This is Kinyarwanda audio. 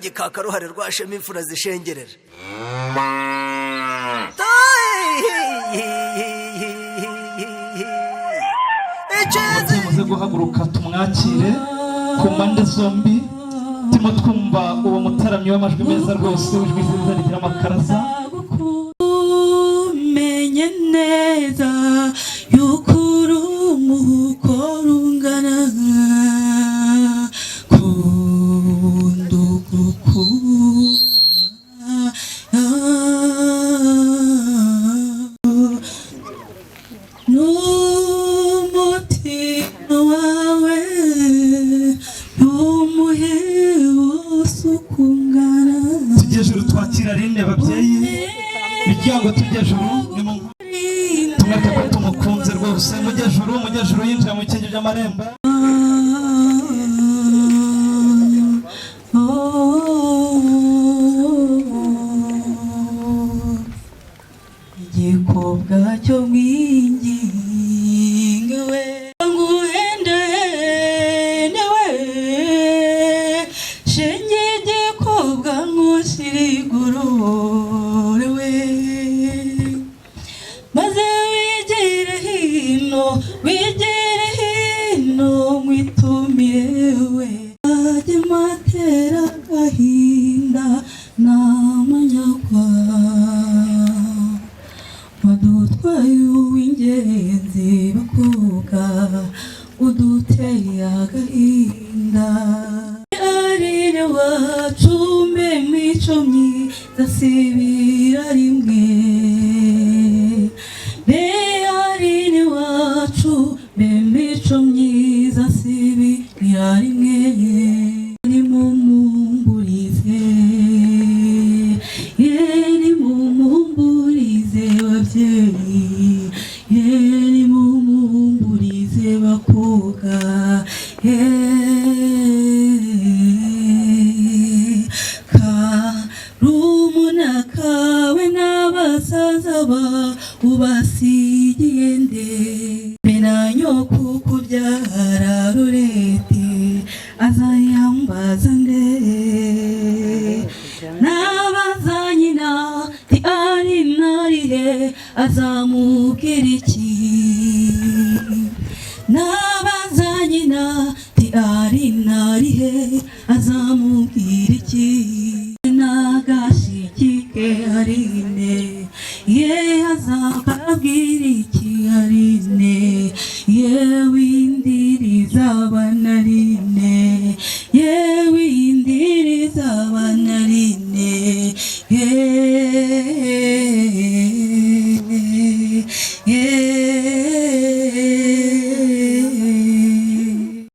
igikaka ruhare rwashema imfura zishengerera. Muze guhaguruka tumwakire ku mpande zombi, turimo twumva uwo mutaramyi w'amajwi meza rwose w'ijwi ryiza rigira amakaraza. Umenye neza yuko uri umukoro ungana kunda ugukunda n'umutima wawe n'umuhe wose uko ungana. Tujye juru twakira rinde ababyeyi miryango, tujye juru tumwete ko tumukunze rwose. Mujye juru yinjira mu kingi by'amarembo. igikobwa cyo mwinginga we nguhende newe shenye igikobwa nkusirigurore we maze wigire hino mwitumire we ajye matera gahinda n'amanyagwa wadutwaye uw'ingenzi bakobwa uduteye agahinda. Arire wacu mbe mico myiza sibira rimwe, be arire wacu mbe mico myiza sibira rimwe. Nimumumburize nimumumburize babyeyi, nimumumburize bakobwa, karumuna kawe n'abasaza ubasigiye nde, bena nyoko kubyara rurete azayambaza nde, nabaza nyina ti ari narihe azamubwira iki, nabaza nyina ti ari narihe azamubwira iki, nagashikike arine ye azakabwira iki arine ye windiriza abana